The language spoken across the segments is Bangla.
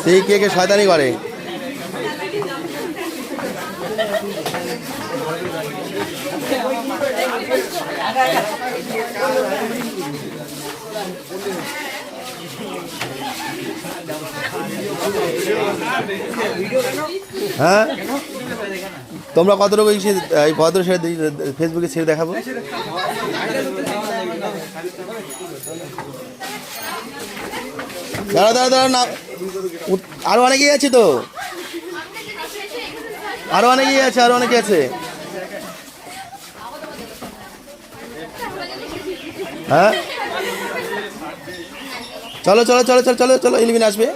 সেই কে কে শয়তানি করে। হ্যাঁ, তোমরা কতটুকু এই ভদ্র সেরে ফেসবুকে ছেড়ে দেখাবো। দাঁড়া দাঁড়া দাঁড়া না, আরো অনেকেই আছে তো, আরো অনেকেই আছে, আরো অনেকে আছে। হ্যাঁ, চলো চলো চলো চলো চলো চলো, ইলমিন আসবে।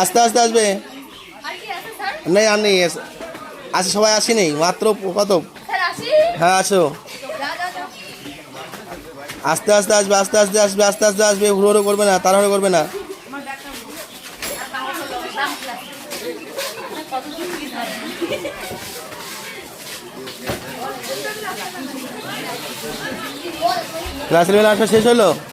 আস্তে আস্তে আসবে। নেই আর নেই, আসে সবাই আসেনি মাত্র কত। হ্যাঁ আসো, আস্তে আস্তে আসবে, আস্তে আস্তে আসবে, আস্তে আস্তে আসবে, হুড়ো করবে না, তাড়াহুড়ো করবে না। ক্লাস 11 আসা শেষ হলো।